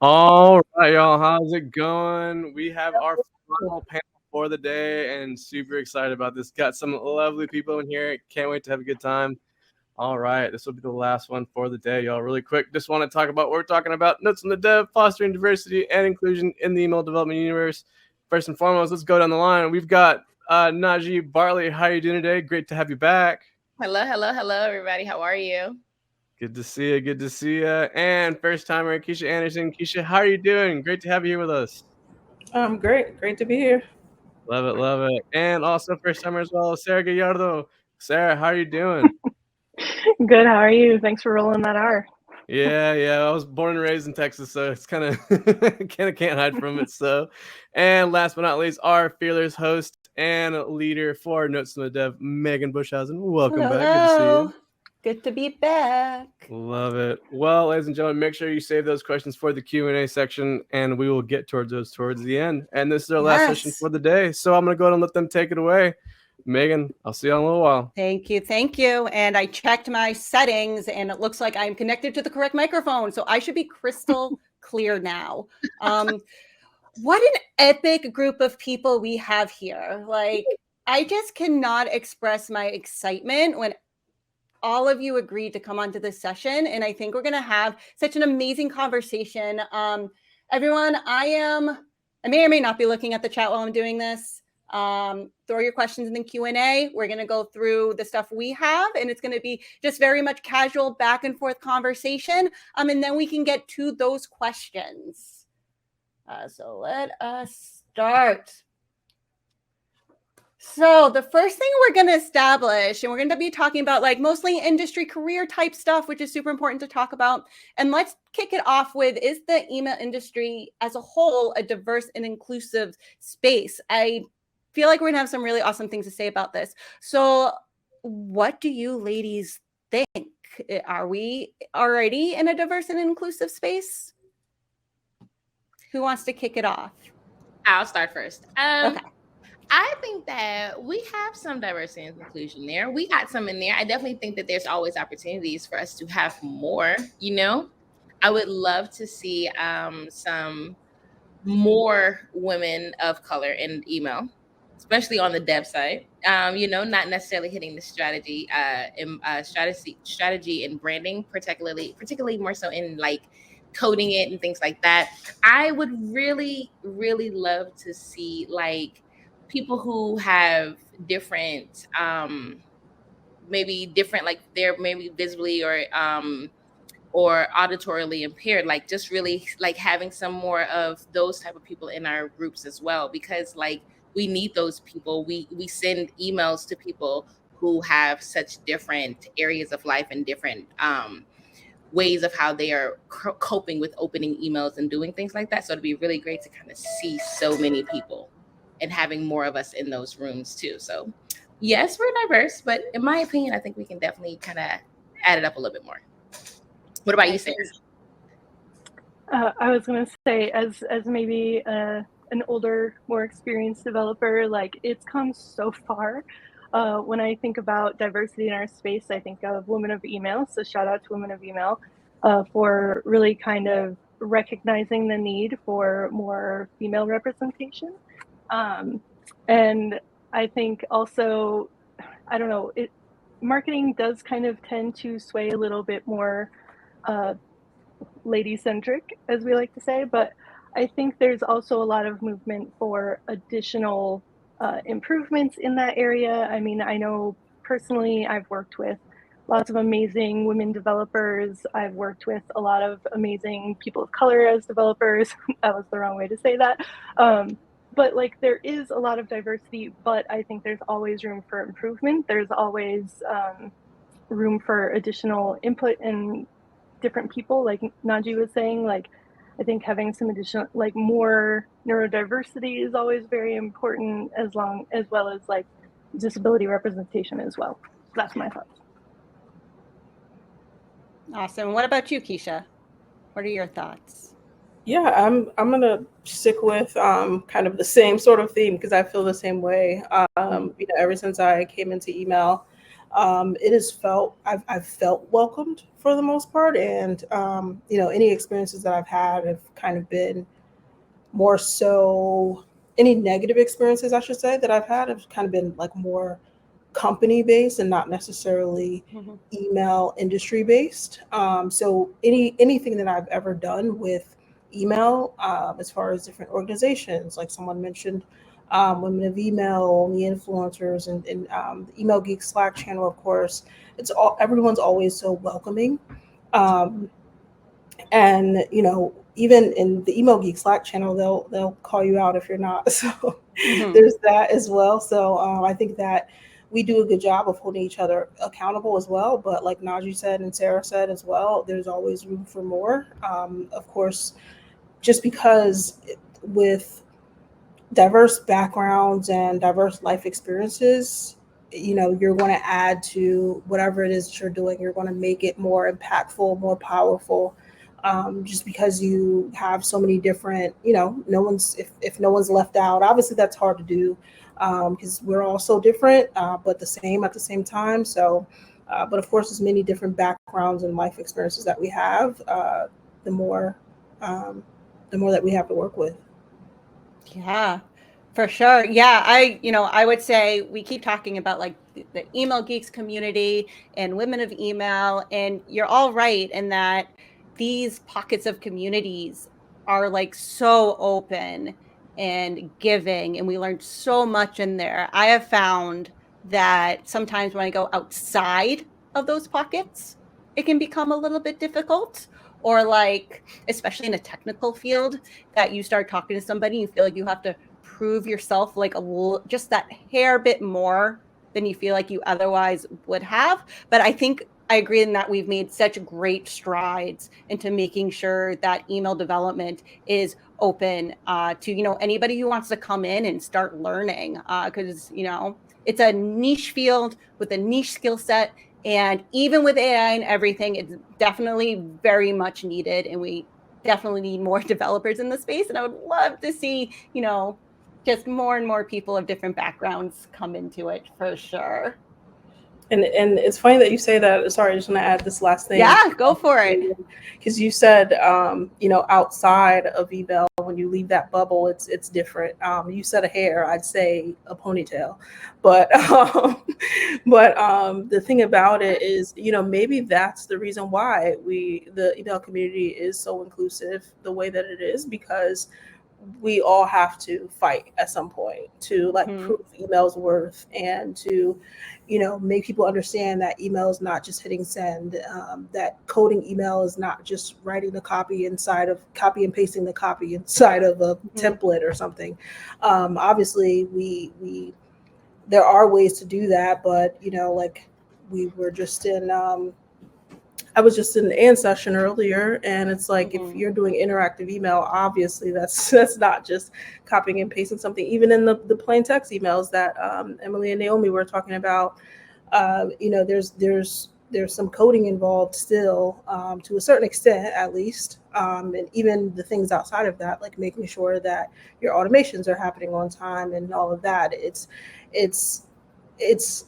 All right, y'all. How's it going? We have our final panel for the day and super excited about this. Got some lovely people in here. Can't wait to have a good time. All right, this will be the last one for the day, y'all. Really quick, just want to talk about what we're talking about. Notes on the dev, fostering diversity and inclusion in the email development universe. First and foremost, let's go down the line. We've got Najee Bartley. How are you doing today? Great to have you back. Hello, everybody. How are you? Good to see you. Good to see you. And first timer, Keisha Anderson. Keisha, how are you doing? Great to have you here with us. Great to be here. Love it, love it. And also first timer as well, Sarah Gallardo. Sarah, how are you doing? Good. How are you? Thanks for rolling that R. Yeah. I was born and raised in Texas, so it's kind of kind of can't hide from it. So, and last but not least, our fearless host and leader for Notes from the Dev, Megan Bushhausen. Welcome Hello. back. Good to see you. Good to be back. Love it. Well, ladies and gentlemen, make sure you save those questions for the Q&A section, and we will get towards those towards the end. And this is our last session for the day, so I'm going to go ahead and let them take it away. Megan, I'll see you in a little while. Thank you. And I checked my settings, and it looks like I'm connected to the correct microphone, so I should be crystal clear now. What an epic group of people we have here. Like, I just cannot express my excitement when all of you agreed to come onto this session, and I think we're going to have such an amazing conversation. Everyone, I may or may not be looking at the chat while I'm doing this. Throw your questions in the Q&A. We're going to go through the stuff we have, and it's going to be just very much casual back and forth conversation. And then we can get to those questions. So let us start. So the first thing we're going to establish, and we're going to be talking about like mostly industry career type stuff, which is super important to talk about. And let's kick it off with, is the email industry as a whole a diverse and inclusive space? I feel like we're going to have some really awesome things to say about this. So what do you ladies think? Are we already in a diverse and inclusive space? Who wants to kick it off? I'll start first. Okay. I think that we have some diversity and inclusion there. We got some in there. I definitely think that there's always opportunities for us to have more, I would love to see some more women of color in email, especially on the dev side. Not necessarily hitting the strategy and branding, particularly more so in like coding it and things like that. I would really, really love to see like people who have different, like they're maybe visibly or auditorily impaired, like just really like having some more of those type of people in our groups as well, because like we need those people. We send emails to people who have such different areas of life and different ways of how they are coping with opening emails and doing things like that. So it'd be really great to kind of see so many people and having more of us in those rooms too. So yes, we're diverse, but in my opinion, I think we can definitely kind of add it up a little bit more. What about you, Sarah? I was going to say, as maybe an older, more experienced developer, like it's come so far. When I think about diversity in our space, I think of Women of Email. So shout out to Women of Email for really kind of recognizing the need for more female representation. And I think also, I don't know, marketing does kind of tend to sway a little bit more lady-centric, as we like to say, but I think there's also a lot of movement for additional improvements in that area. I mean, I know personally I've worked with lots of amazing women developers. I've worked with a lot of amazing people of color as developers. That was the wrong way to say that. But like there is a lot of diversity, but I think there's always room for improvement. There's always room for additional input and different people, like Najee was saying. Like I think having some additional, like more neurodiversity is always very important, as well as like disability representation as well. So that's my thoughts. Awesome. What about you, Keisha? What are your thoughts? Yeah, I'm gonna stick with kind of the same sort of theme because I feel the same way. Ever since I came into email, it has felt I've felt welcomed for the most part, and any experiences that I've had have kind of been more so, any negative experiences I should say that I've had have kind of been like more company based and not necessarily Mhm. email industry based. So anything that I've ever done with email, as far as different organizations, like someone mentioned, Women of Email, the influencers, and the Email Geek Slack channel, of course, everyone's always so welcoming. Um, and even in the Email Geek Slack channel, they'll call you out if you're not. So Mhm. there's that as well. So I think that we do a good job of holding each other accountable as well. But like Najee said and Sarah said as well, there's always room for more. Of course, just because with diverse backgrounds and diverse life experiences, you're going to add to whatever it is that you're doing. You're going to make it more impactful, more powerful. Just because you have so many different, no one's, if no one's left out, obviously that's hard to do, because we're all so different, but the same at the same time. So, but of course, as many different backgrounds and life experiences that we have, the more, um, the more that we have to work with. Yeah, for sure. Yeah, I would say we keep talking about like the email geeks community and women of email, and you're all right in that these pockets of communities are like so open and giving, and we learned so much in there. I have found that sometimes when I go outside of those pockets, it can become a little bit difficult, or like, especially in a technical field, that you start talking to somebody, you feel like you have to prove yourself like just that hair bit more than you feel like you otherwise would have. But I think I agree in that we've made such great strides into making sure that email development is open to anybody who wants to come in and start learning, because it's a niche field with a niche skill set. And even with AI and everything, it's definitely very much needed. And we definitely need more developers in the space. And I would love to see, just more and more people of different backgrounds come into it for sure. And it's funny that you say that. Sorry, I just want to add this last thing. Yeah, go for it. Because you said, outside of email, when you leave that bubble, it's different. You said a hair, I'd say a ponytail, but the thing about it is, maybe that's the reason why the email community is so inclusive the way that it is, because we all have to fight at some point to prove email's worth, and to make people understand that email is not just hitting send, that coding email is not just writing the copy and pasting the copy inside of a template or something. Obviously we there are ways to do that, but we were just in I was just in the AND session earlier, and it's like, if you're doing interactive email, obviously that's not just copying and pasting something. Even in the plain text emails that Emily and Naomi were talking about, there's some coding involved still, to a certain extent at least, and even the things outside of that, like making sure that your automations are happening on time and all of that.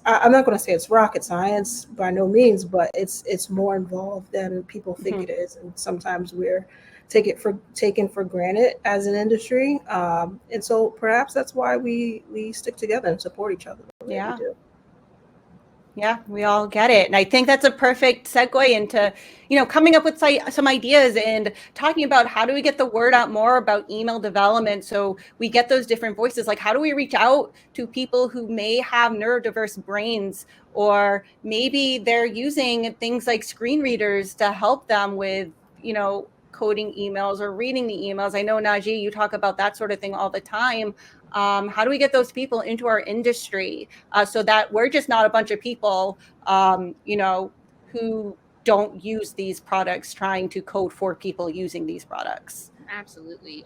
I'm not going to say it's rocket science by no means, but it's more involved than people think it is, and sometimes we're taken for granted as an industry, and so perhaps that's why we stick together and support each other the way we do. Yeah, we all get it. And I think that's a perfect segue into, coming up with some ideas and talking about how do we get the word out more about email development, so we get those different voices. Like, how do we reach out to people who may have neurodiverse brains, or maybe they're using things like screen readers to help them with, coding emails or reading the emails. I know, Najee, you talk about that sort of thing all the time. How do we get those people into our industry, so that we're just not a bunch of people, who don't use these products trying to code for people using these products? Absolutely.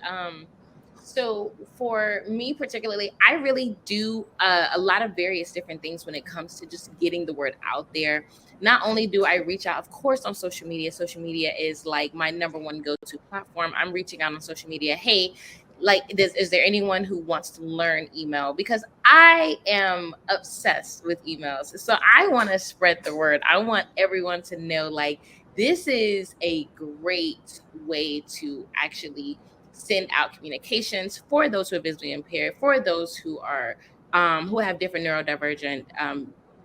So for me particularly, I really do a lot of various different things when it comes to just getting the word out there. Not only do I reach out, of course, on social media. Social media is like my number one go-to platform. I'm reaching out on social media. Hey, like this, is there anyone who wants to learn email? Because I am obsessed with emails. So I want to spread the word. I want everyone to know, like, this is a great way to actually send out communications for those who are visually impaired, for those who are who have different neurodivergent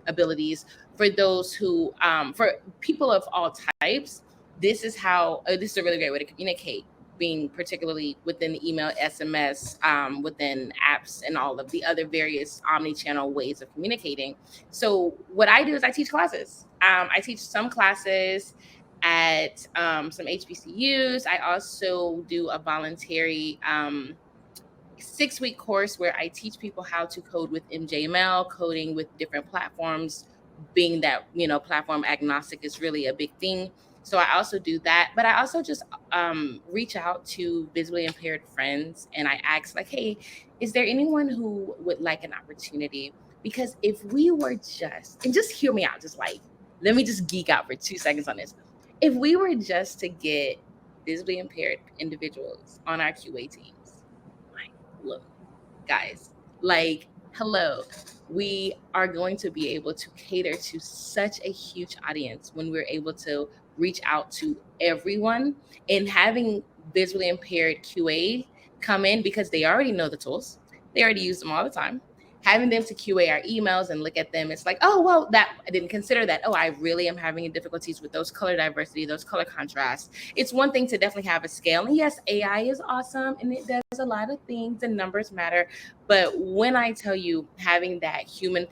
abilities, for those who for people of all types. This is how this is a really great way to communicate, being particularly within the email, SMS, within apps, and all of the other various omni-channel ways of communicating. So what I do is I teach classes. I teach some classes at some HBCUs. I also do a voluntary 6-week course where I teach people how to code with MJML, coding with different platforms, being that, platform agnostic is really a big thing. So I also do that, but I also just reach out to visually impaired friends and I ask, like, hey, is there anyone who would like an opportunity? Because if we were and just hear me out, just like, let me just geek out for 2 seconds on this. If we were just to get visually impaired individuals on our QA teams, like, look, guys, like, hello, we are going to be able to cater to such a huge audience when we're able to reach out to everyone, and having visually impaired QA come in because they already know the tools. They already use them all the time. Having them to QA our emails and look at them, it's like, oh, well, that I didn't consider that. Oh, I really am having difficulties with those color diversity, those color contrasts. It's one thing to definitely have a scale. And yes, AI is awesome and it does a lot of things and numbers matter. But when I tell you having that human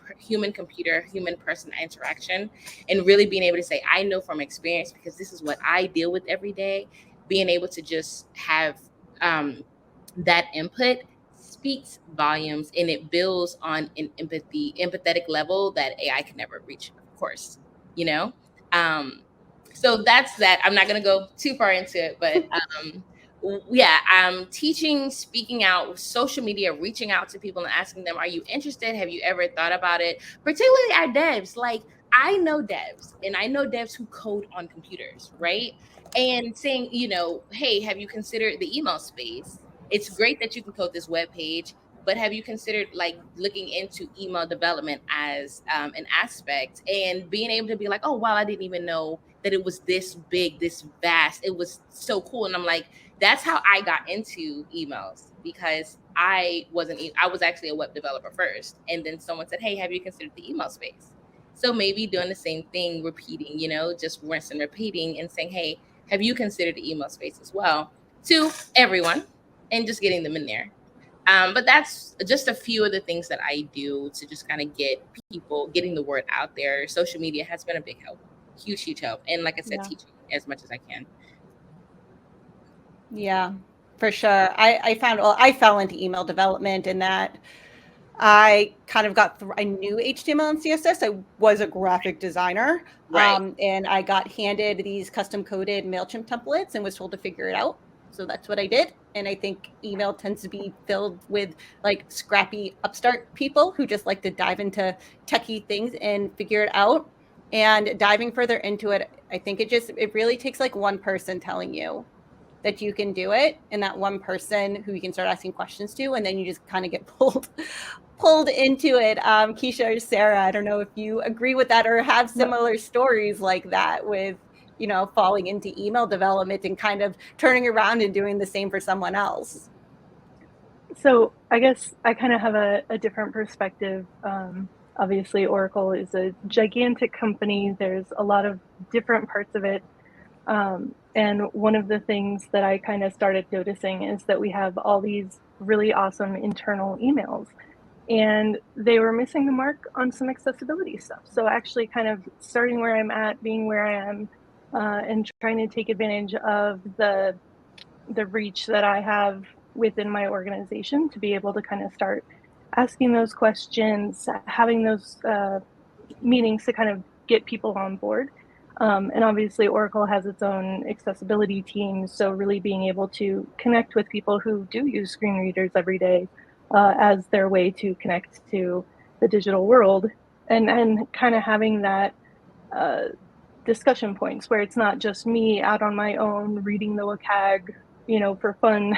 computer, human person interaction, and really being able to say, I know from experience, because this is what I deal with every day, being able to just have that input speaks volumes, and it builds on an empathetic level that AI can never reach, of course, so that's that. I'm not going to go too far into it, but teaching, speaking out, social media, reaching out to people and asking them, are you interested? Have you ever thought about it? Particularly our devs. Like, I know devs, and I know devs who code on computers, right? And saying, hey, have you considered the email space? It's great that you can code this web page, but have you considered, like, looking into email development as an aspect, and being able to be like, oh, wow, I didn't even know that it was this big, this vast. It was so cool. And I'm like, that's how I got into emails, because I was actually a web developer first. And then someone said, hey, have you considered the email space? So maybe doing the same thing, repeating, just rinse and repeating, and saying, hey, have you considered the email space as well, to everyone, and just getting them in there. But that's just a few of the things that I do to just kind of getting the word out there. Social media has been a big help, huge help. And like I said, teaching as much as I can. Yeah, for sure. I fell into email development in that I kind of I knew HTML and CSS. I was a graphic designer. Right. And I got handed these custom coded MailChimp templates and was told to figure it out. So that's what I did. And I think email tends to be filled with, like, scrappy upstart people who just like to dive into techie things and figure it out. And diving further into it, I think it really takes, like, one person telling you that you can do it, and that one person who you can start asking questions to, and then you just kind of get pulled into it. Keisha or Sarah, I don't know if you agree with that or have similar stories like that with, falling into email development and kind of turning around and doing the same for someone else. So I guess I kind of have a different perspective. Obviously, Oracle is a gigantic company. There's a lot of different parts of it. And one of the things that I kind of started noticing is that we have all these really awesome internal emails, and they were missing the mark on some accessibility stuff. So actually kind of starting where I'm at, being where I am, and trying to take advantage of the reach that I have within my organization to be able to kind of start asking those questions, having those meetings to kind of get people on board. And obviously Oracle has its own accessibility team. So really being able to connect with people who do use screen readers every day as their way to connect to the digital world, and kind of having that discussion points where it's not just me out on my own reading the WCAG for fun,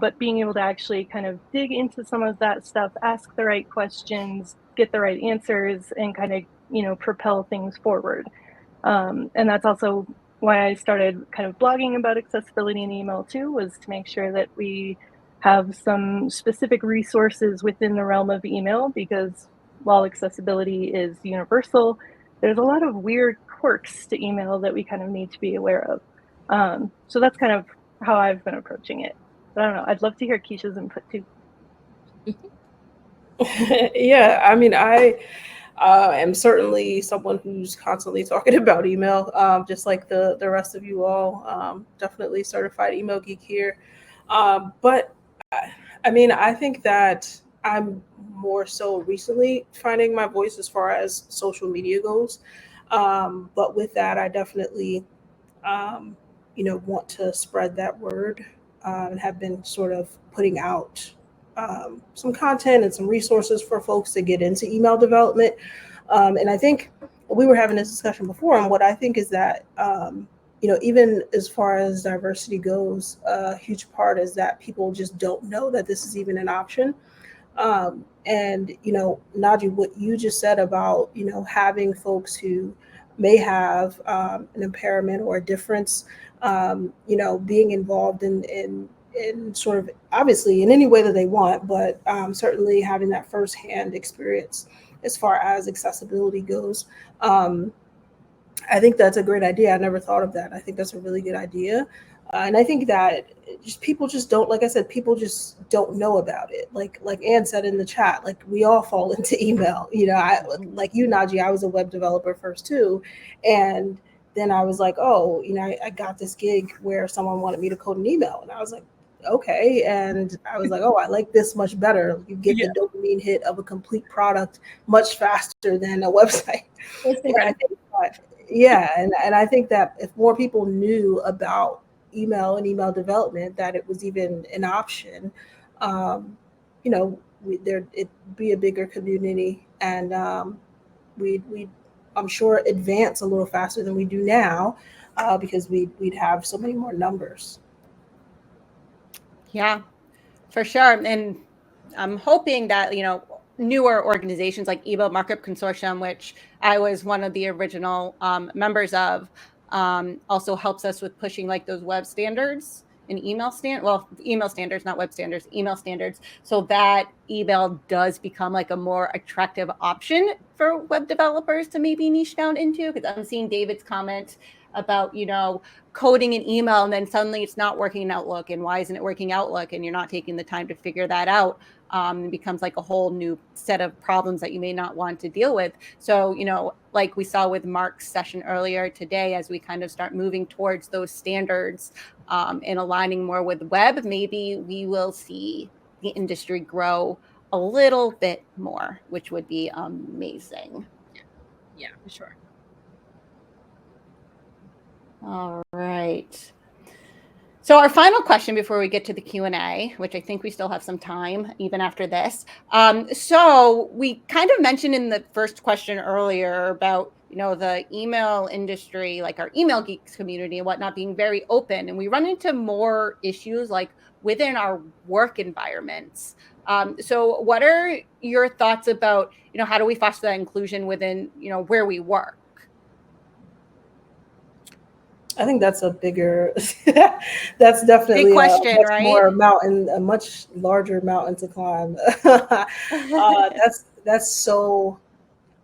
but being able to actually kind of dig into some of that stuff, ask the right questions, get the right answers, and kind of, propel things forward. And that's also why I started kind of blogging about accessibility in email too, was to make sure that we have some specific resources within the realm of email, because while accessibility is universal, there's a lot of weird quirks to email that we kind of need to be aware of. So that's kind of how I've been approaching it. But I don't know. I'd love to hear Keisha's input too. Yeah, I mean, I am certainly someone who's constantly talking about email, just like the rest of you all. Definitely certified email geek here. But I mean, I think that I'm more so recently finding my voice as far as social media goes. But with that, I definitely, um, want to spread that word, and have been sort of putting out some content and some resources for folks to get into email development. And I think we were having this discussion before, and what I think is that, even as far as diversity goes, a huge part is that people just don't know that this is even an option. And, Naji, what you just said about, having folks who may have an impairment or a difference, being involved in sort of, obviously in any way that they want, but certainly having that firsthand experience as far as accessibility goes. I think that's a great idea. I never thought of that. I think that's a really good idea. And I think that just people just don't, like I said, people just don't know about it. Like Ann said in the chat, like we all fall into email. I, like you, Naji, I was a web developer first too. And then I was like, oh, I got this gig where someone wanted me to code an email. And I was like, okay. And I was like, oh, I like this much better. You get the dopamine hit of a complete product much faster than a website. And I think and I think that if more people knew about email and email development, that it was even an option, it'd be a bigger community, and we'd I'm sure advance a little faster than we do now, because we'd have so many more numbers. Yeah, for sure. And I'm hoping that, newer organizations like Email Markup Consortium, which I was one of the original members of, also helps us with pushing like those web standards and email standards, not web standards, email standards, so that email does become like a more attractive option for web developers to maybe niche down into. Because I'm seeing David's comment about, coding an email and then suddenly it's not working in Outlook, and why isn't it working Outlook, and you're not taking the time to figure that out. It becomes like a whole new set of problems that you may not want to deal with. So, like we saw with Mark's session earlier today, as we kind of start moving towards those standards and aligning more with web, maybe we will see the industry grow a little bit more, which would be amazing. Yeah, for sure. All right. So our final question before we get to the Q&A, which I think we still have some time even after this. So we kind of mentioned in the first question earlier about, the email industry, like our email geeks community and whatnot, being very open. And we run into more issues like within our work environments. So what are your thoughts about, how do we foster that inclusion within, where we work? I think that's a bigger, that's definitely big question, much right? more mountain, a much larger mountain to climb. That's so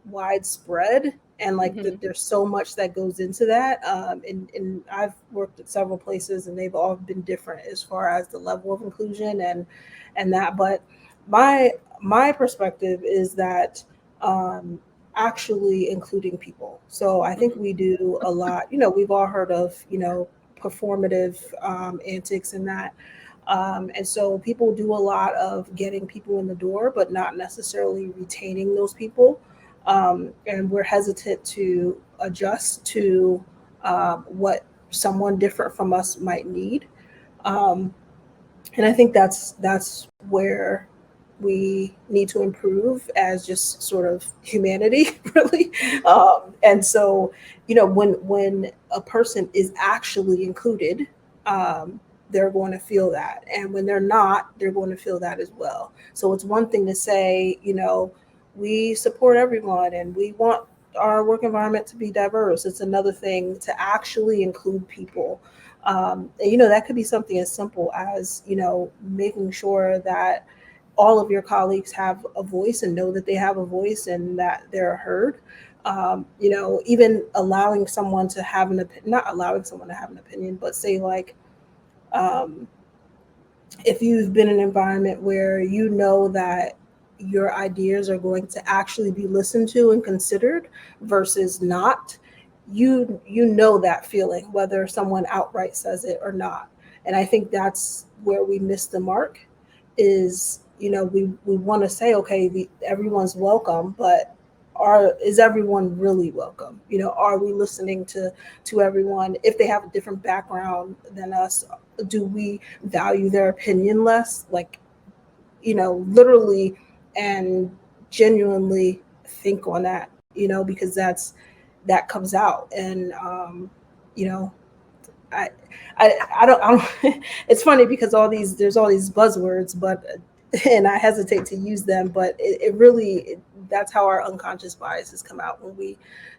widespread, and like there's so much that goes into that. And I've worked at several places, and they've all been different as far as the level of inclusion and that. But my perspective is that actually including people. So I think we do a lot, we've all heard of, performative antics and that. And so people do a lot of getting people in the door, but not necessarily retaining those people. And we're hesitant to adjust to what someone different from us might need. And I think that's where we need to improve as just sort of humanity, really. And so, when a person is actually included, they're going to feel that. And when they're not, they're going to feel that as well. So it's one thing to say, we support everyone and we want our work environment to be diverse. It's another thing to actually include people. And, that could be something as simple as, making sure that all of your colleagues have a voice and know that they have a voice and that they're heard. Even allowing someone to have not allowing someone to have an opinion, but say like, if you've been in an environment where you know that your ideas are going to actually be listened to and considered versus not, you know that feeling, whether someone outright says it or not. And I think that's where we miss the mark is, we want to say, okay, everyone's welcome, but is everyone really welcome? Are we listening to everyone? If they have a different background than us, do we value their opinion less? Like, literally and genuinely think on that, because that comes out. And I don't it's funny because there's all these buzzwords, but and I hesitate to use them, but it really, that's how our unconscious biases come out when we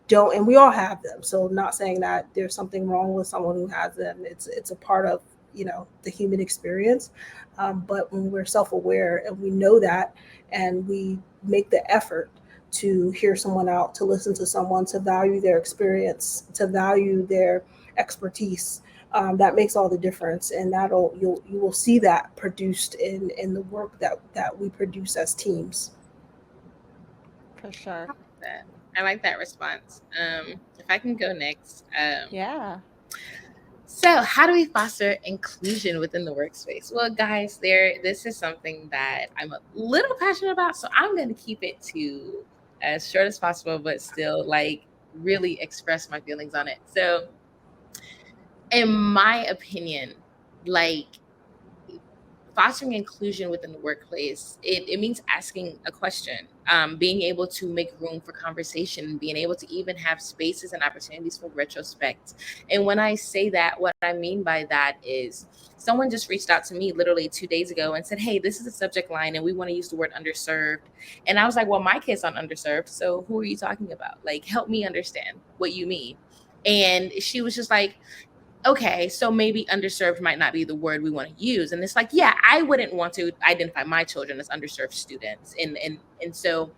don't, and we all have them. So not saying that there's something wrong with someone who has them. It's a part of, the human experience. But when we're self-aware and we know that, and we make the effort to hear someone out, to listen to someone, to value their experience, to value their expertise, that makes all the difference. And you will see that produced in the work that we produce as teams. For sure. I like that response. If I can go next. Yeah. So how do we foster inclusion within the workspace? Well, guys, this is something that I'm a little passionate about, so I'm going to keep it to as short as possible, but still like really express my feelings on it. So in my opinion, like fostering inclusion within the workplace, it means asking a question, being able to make room for conversation, being able to even have spaces and opportunities for retrospect. And when I say that, what I mean by that is someone just reached out to me literally 2 days ago and said, hey, this is a subject line and we want to use the word underserved. And I was like, well, my kids aren't underserved. So who are you talking about? Like, help me understand what you mean. And she was just like, okay, so maybe underserved might not be the word we want to use. And it's like, yeah, I wouldn't want to identify my children as underserved students. And so,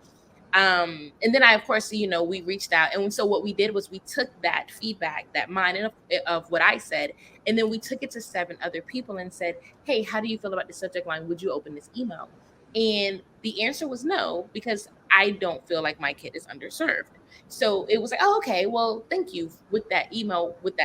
and then I, of course, we reached out. And so what we did was we took that feedback, that mine of what I said, and then we took it to 7 other people and said, hey, how do you feel about the subject line? Would you open this email? And the answer was no, because I don't feel like my kid is underserved. So it was like, oh, okay, well, thank you with that email, with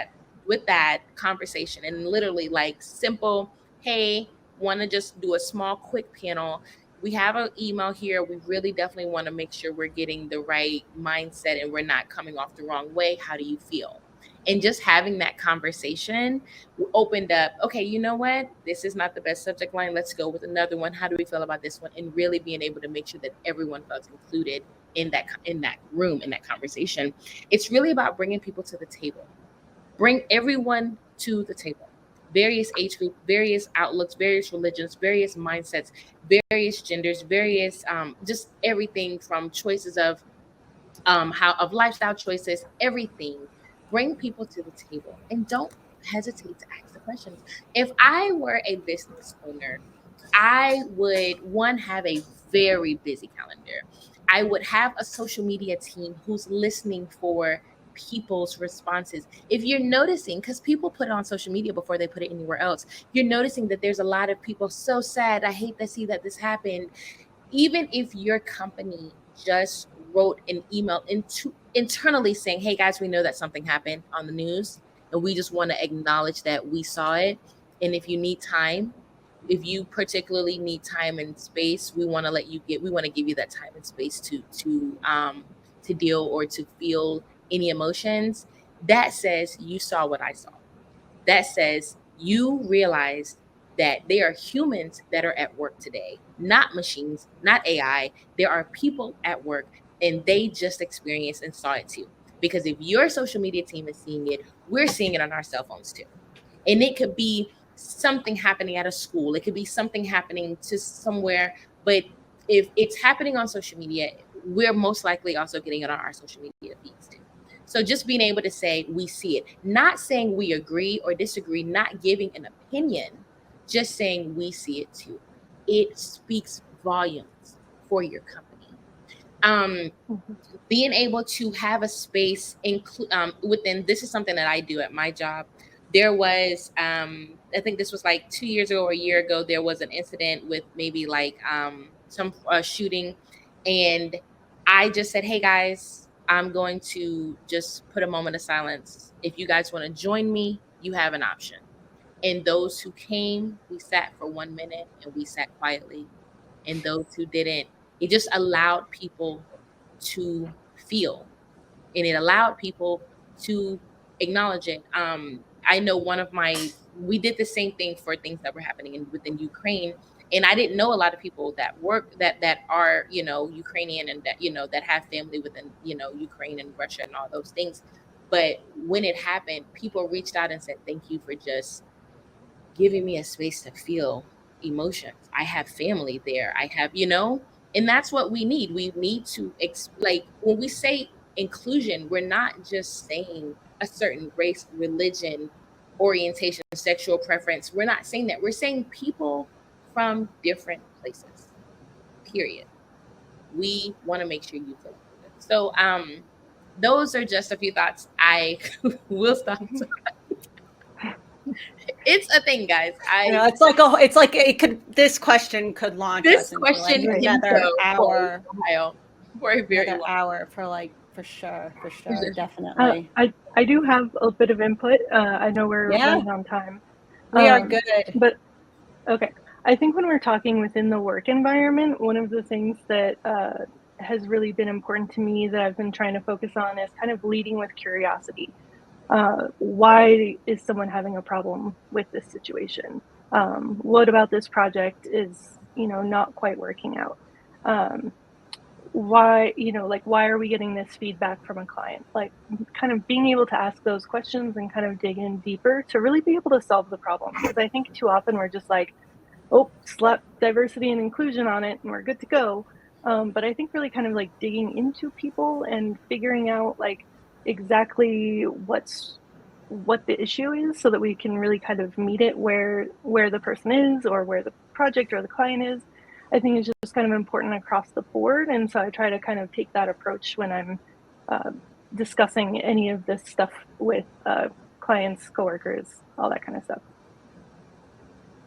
that conversation. And literally like simple, hey, want to just do a small quick panel. We have an email here. We really definitely want to make sure we're getting the right mindset and we're not coming off the wrong way. How do you feel? And just having that conversation opened up, okay, you know what? This is not the best subject line. Let's go with another one. How do we feel about this one? And really being able to make sure that everyone felt included in that room, in that conversation. It's really about bringing people to the table. Bring everyone to the table. Various age groups, various outlooks, various religions, various mindsets, various genders, various just everything from choices of of lifestyle choices, everything. Bring people to the table and don't hesitate to ask the questions. If I were a business owner, I would have a very busy calendar. I would have a social media team who's listening for people's responses. If you're noticing, because people put it on social media before they put it anywhere else, you're noticing that there's a lot of people so sad. I hate to see that this happened. Even if your company just wrote an email internally saying, hey guys, we know that something happened on the news and we just want to acknowledge that we saw it. And if you need time, if you particularly need time and space, we want to give you that time and space to deal or to feel any emotions. That says you saw what I saw. That says you realized that there are humans that are at work today, not machines, not AI. There are people at work and they just experienced and saw it too. Because if your social media team is seeing it, we're seeing it on our cell phones too. And it could be something happening at a school. It could be something happening to somewhere. But if it's happening on social media, we're most likely also getting it on our social media feeds too. So just being able to say we see it, not saying we agree or disagree, not giving an opinion, just saying we see it too. It speaks volumes for your company. Being able to have a space within, this is something that I do at my job. There was, I think this was like 2 years ago or a year ago, there was an incident with maybe like some shooting. And I just said, hey guys, I'm going to just put a moment of silence. If you guys want to join me, you have an option. And those who came, we sat for 1 minute and we sat quietly. And those who didn't, it just allowed people to feel, and it allowed people to acknowledge it. I know we did the same thing for things that were happening within Ukraine, and I didn't know a lot of people that work that are Ukrainian, and that that have family within Ukraine and Russia and all those things. But when it happened, people reached out and said, "Thank you for just giving me a space to feel emotions. I have family there. I have, and that's what we need. We need to, like, when we say inclusion, we're not just saying a certain race, religion, orientation, sexual preference. We're not saying that. We're saying people from different places, period. We want to make sure you feel included. So, those are just a few thoughts. I will stop. It's a thing, guys. It's like this question could launch us into like another hour for a very long hour for sure, definitely. I do have a bit of input. I know we're running on time. We are good. But okay. I think when we're talking within the work environment, one of the things that has really been important to me that I've been trying to focus on is kind of leading with curiosity. Why is someone having a problem with this situation? What about this project is, not quite working out? Why are we getting this feedback from a client? Like, kind of being able to ask those questions and kind of dig in deeper to really be able to solve the problem. Because I think too often we're just like, oh, slap diversity and inclusion on it and we're good to go. But I think really kind of like digging into people and figuring out like exactly what the issue is so that we can really kind of meet it where the person is or where the project or the client is, I think is just kind of important across the board. And so I try to kind of take that approach when I'm discussing any of this stuff with clients, coworkers, all that kind of stuff.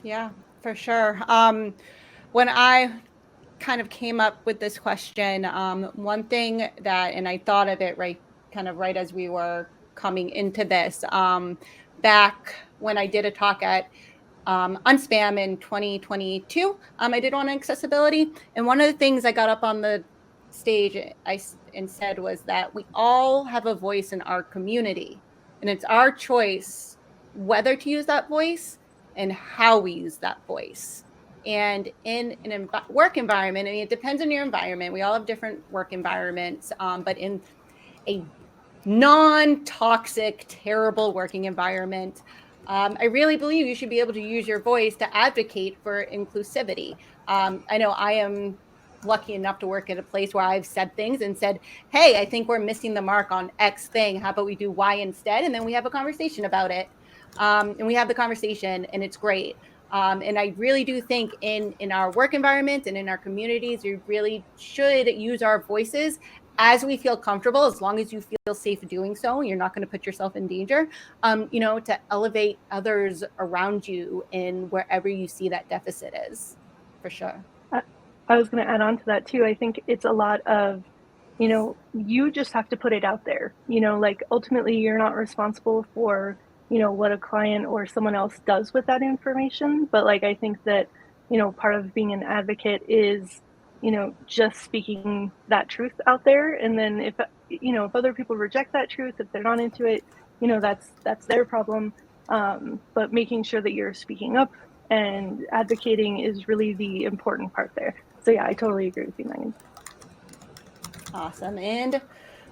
Yeah, for sure. When I kind of came up with this question, one thing and I thought of it right as we were coming into this, back when I did a talk at Unspam in 2022, I did on accessibility. And one of the things I got up on the stage and said was that we all have a voice in our community, and it's our choice whether to use that voice and how we use that voice. And in an work environment, I mean, it depends on your environment. We all have different work environments, but in a non-toxic, terrible working environment, I really believe you should be able to use your voice to advocate for inclusivity. I know I am lucky enough to work at a place where I've said things and said, hey, I think we're missing the mark on X thing. How about we do Y instead? And then we have a conversation about it. And we have the conversation, and it's great. And I really do think in our work environment and in our communities, we really should use our voices as we feel comfortable, as long as you feel safe doing so, you're not going to put yourself in danger, to elevate others around you in wherever you see that deficit is, for sure. I was going to add on to that too. I think it's a lot of, you just have to put it out there, like ultimately you're not responsible for, what a client or someone else does with that information. But like, I think that, part of being an advocate is, just speaking that truth out there. And then if other people reject that truth, if they're not into it, that's their problem. But making sure that you're speaking up and advocating is really the important part there. So yeah, I totally agree with you, Megan. Awesome. And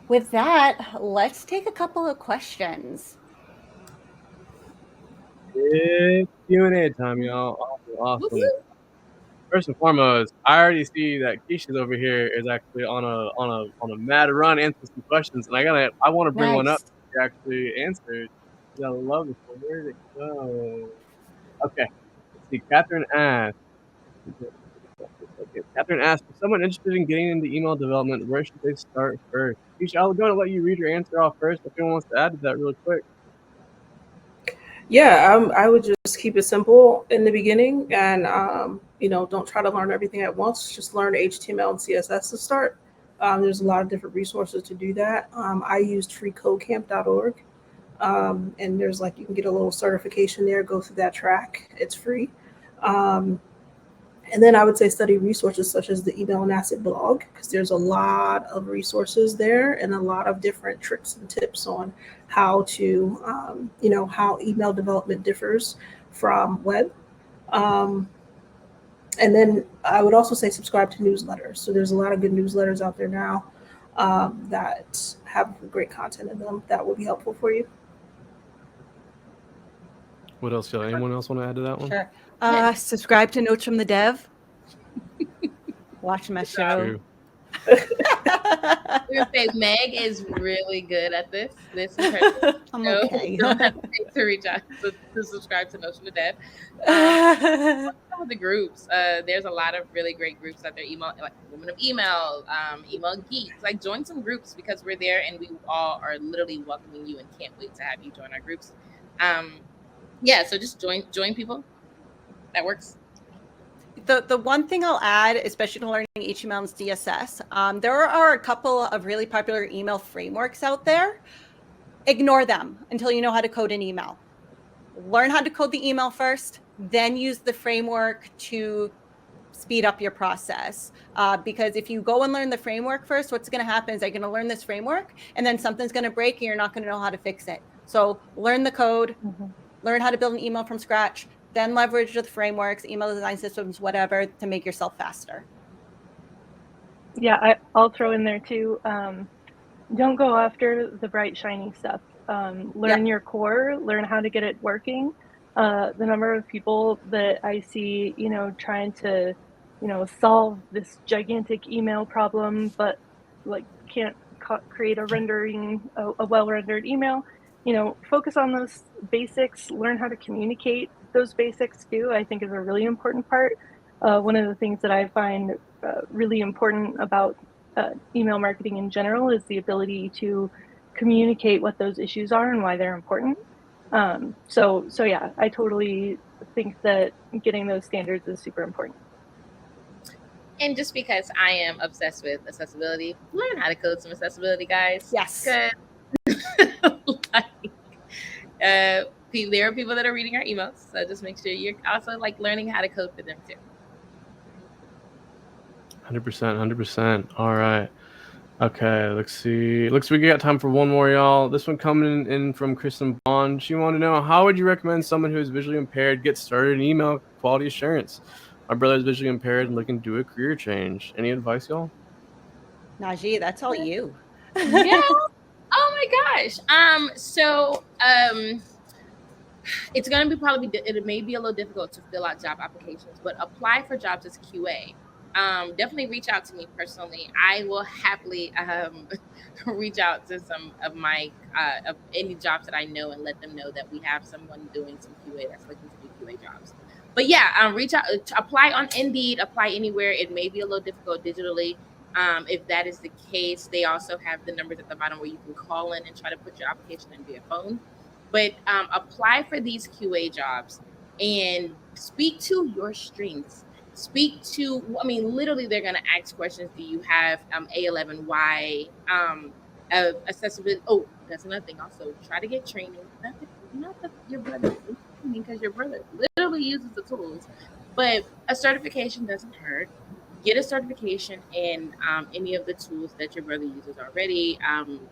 with that, let's take a couple of questions. It's Q&A time, y'all. Awesome. First and foremost, I already see that Keisha's over here is actually on a mad run answering some questions, and I want to bring one up. Nice. She actually answered. I love this one. Where did it go? Okay. Let's see. Catherine asked. Okay. Catherine asked, for someone interested in getting into email development, where should they start first? Keisha, I'm going to let you read your answer off first. If anyone wants to add to that really quick. Yeah, I would just keep it simple in the beginning, and don't try to learn everything at once. Just learn HTML and CSS to start. There's a lot of different resources to do that. I used freecodecamp.org, and there's you can get a little certification there. Go through that track. It's free. And then I would say study resources such as the Email and Asset blog, because there's a lot of resources there and a lot of different tricks and tips on how to, how email development differs from web. And then I would also say subscribe to newsletters. So there's a lot of good newsletters out there now that have great content in them that will be helpful for you. What else, y'all? Anyone else want to add to that one? Sure. Subscribe to Notes from the Dev. Watch my show. True. I would say Meg is really good at this. This is her. I'm So okay. don't hesitate to reach out to subscribe to Notion of Dev. Some of the groups, there's a lot of really great groups out there. Email, like Women of Email, Email Geeks. Join some groups because we're there and we all are literally welcoming you and can't wait to have you join our groups. So just join people. That works. The one thing I'll add, especially to learning HTML and CSS, there are a couple of really popular email frameworks out there. Ignore them until you know how to code an email. Learn how to code the email first, then use the framework to speed up your process. Because if you go and learn the framework first, what's going to happen is you're going to learn this framework, and then something's going to break, and you're not going to know how to fix it. So learn the code, learn how to build an email from scratch, then leverage the frameworks, email design systems, whatever, to make yourself faster. Yeah, I'll throw in there too. Don't go after the bright, shiny stuff. Learn your core, learn how to get it working. The number of people that I see, trying to, solve this gigantic email problem, but can't create a well-rendered email. Focus on those basics, learn how to communicate those basics too, I think is a really important part. One of the things that I find really important about email marketing in general is the ability to communicate what those issues are and why they're important. So yeah, I totally think that getting those standards is super important. And just because I am obsessed with accessibility, learn how to code some accessibility, guys. Yes. There are people that are reading our emails, so just make sure you're also learning how to code for them too. 100%. All right. Okay, let's see. Looks like we got time for one more, y'all. This one coming in from Kristen Bond. She wanted to know, how would you recommend someone who is visually impaired get started in email quality assurance? My brother is visually impaired and looking to do a career change. Any advice, y'all? Najee, that's all you. Yeah. Oh my gosh. It's going to be it may be a little difficult to fill out job applications, but apply for jobs as QA. Definitely reach out to me personally. I will happily reach out to some of my of any jobs that I know and let them know that we have someone doing some QA that's looking to do QA jobs. But yeah, reach out, apply on Indeed, apply anywhere. It may be a little difficult digitally. If that is the case, they also have the numbers at the bottom where you can call in and try to put your application in via phone. But apply for these QA jobs and speak to your strengths. Speak to, literally they're going to ask questions. Do you have A11Y accessibility? Oh, that's another thing. Also, try to get training. Not that your brother, because your brother literally uses the tools, but a certification doesn't hurt. Get a certification in any of the tools that your brother uses already.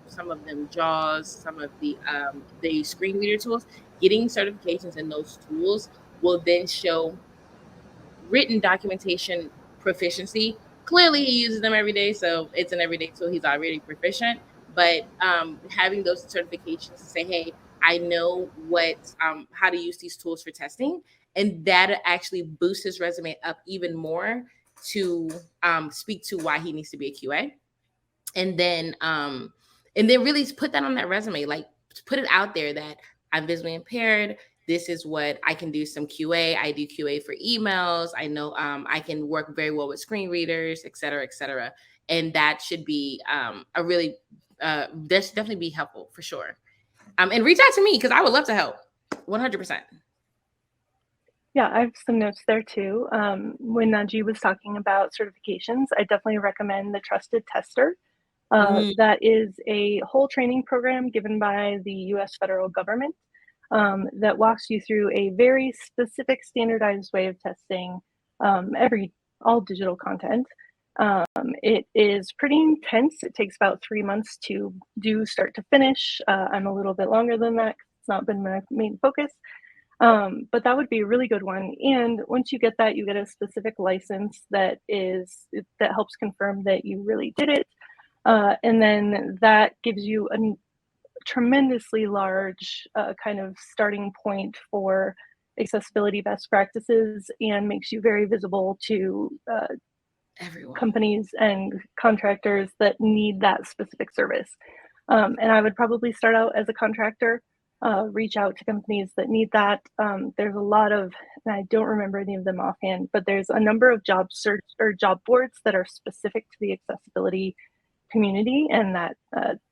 Some of them JAWS, some of the screen reader tools. Getting certifications in those tools will then show written documentation proficiency. Clearly, he uses them every day, so it's an everyday tool. He's already proficient. But having those certifications to say, hey, I know what how to use these tools for testing, and that actually boosts his resume up even more to speak to why he needs to be a QA. And then really put that on that resume, like put it out there that I'm visually impaired. This is what I can do. Some QA. I do QA for emails. I know I can work very well with screen readers, et cetera, et cetera. And that should be a really that should definitely be helpful for sure. And reach out to me because I would love to help 100%. Yeah, I have some notes there too. When Najee was talking about certifications, I definitely recommend the Trusted Tester. That is a whole training program given by the US federal government that walks you through a very specific standardized way of testing all digital content. It is pretty intense. It takes about 3 months to do start to finish. I'm a little bit longer than that. It's not been my main focus. But that would be a really good one. And once you get that, you get a specific license that helps confirm that you really did it. And then that gives you a tremendously large kind of starting point for accessibility best practices and makes you very visible to Everyone. companies and contractors that need that specific service. And I would probably start out as a contractor, reach out to companies that need that. There's a lot of, and I don't remember any of them offhand, but there's a number of job search or job boards that are specific to the accessibility community, and that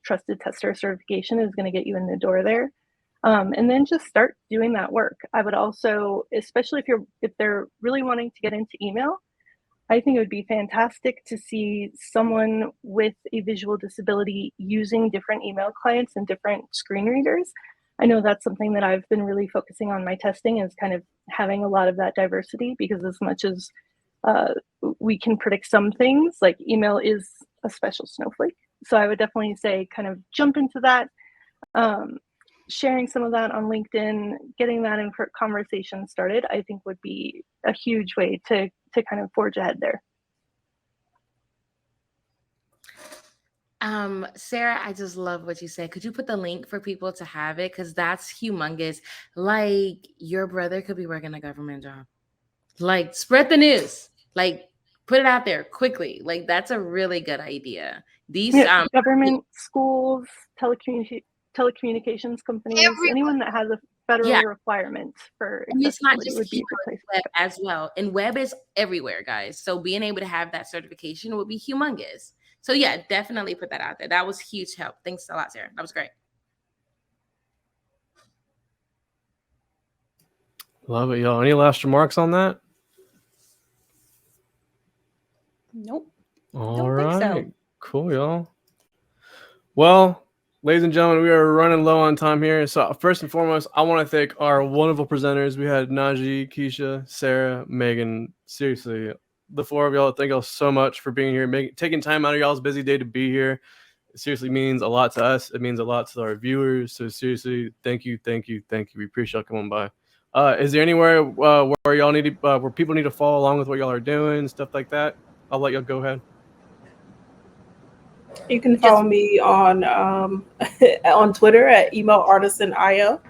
Trusted Tester certification is going to get you in the door there. And then just start doing that work. I would also, especially if they're really wanting to get into email, I think it would be fantastic to see someone with a visual disability using different email clients and different screen readers. I know that's something that I've been really focusing on my testing, is kind of having a lot of that diversity, because as much as we can predict some things, like email is a special snowflake. So I would definitely say kind of jump into that, sharing some of that on LinkedIn, getting that in conversation started, I think would be a huge way to kind of forge ahead there. Sarah, I just love what you said. Could you put the link for people to have it? Because that's humongous. Like, your brother could be working a government job. Like, spread the news. Like, put it out there quickly. Like, that's a really good idea. These government, schools, telecommunications companies, anyone that has a federal requirement for accessibility, and it's not just would be a good place. Web as well. And web is everywhere, guys. So being able to have that certification would be humongous. So yeah, definitely put that out there. That was huge help. Thanks a lot, Sarah. That was great. Love it, y'all. Any last remarks on that? Nope. All right. So. Cool, y'all. Well, ladies and gentlemen, we are running low on time here. So first and foremost, I want to thank our wonderful presenters. We had Najee, Keisha, Sarah, Megan. Seriously, the four of y'all, thank y'all so much for being here, taking time out of y'all's busy day to be here. It seriously means a lot to us. It means a lot to our viewers. So seriously, thank you. We appreciate y'all coming by. Is there anywhere where y'all need to, where people need to follow along with what y'all are doing, stuff like that? I'll let y'all go ahead. You can follow me on on Twitter at emailartisan.io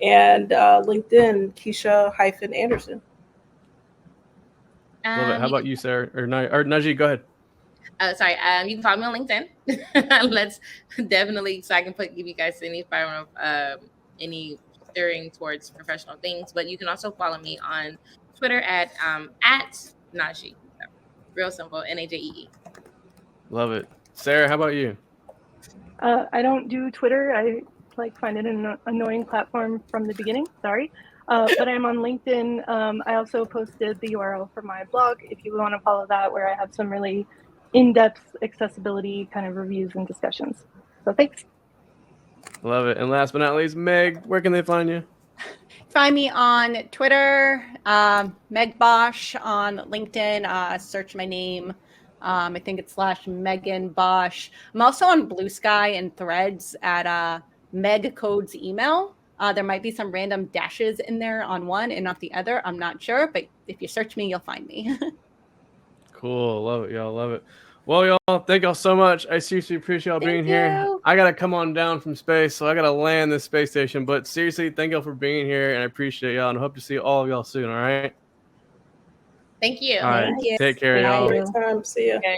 and LinkedIn Keisha-Anderson. Love it. How about you, Sarah? Or Najee, go ahead. Sorry, you can follow me on LinkedIn. Let's definitely, so I can give you guys any fire of any steering towards professional things. But you can also follow me on Twitter at Najee. Real simple, Najee. Love it. Sarah, how about you? I don't do Twitter. I find it an annoying platform from the beginning. Sorry. But I'm on LinkedIn. I also posted the URL for my blog if you want to follow that, where I have some really in-depth accessibility kind of reviews and discussions. So thanks. Love it. And last but not least, Meg, where can they find you? Find me on Twitter, Meg Bosch, on LinkedIn, search my name. I think it's /Megan Bosch. I'm also on Blue Sky and Threads at Meg Codes email. There might be some random dashes in there on one and not the other. I'm not sure, but if you search me, you'll find me. Cool. Love it, y'all. Love it. Well, y'all, thank y'all so much. I seriously appreciate y'all being Thank here. you. I gotta come on down from space, so I gotta land this space station. But seriously, thank y'all for being here, and I appreciate y'all, and I hope to see all of y'all soon. All right. Thank you. All right. Thank you. Take care, Bye. y'all. Great time. See ya. Okay.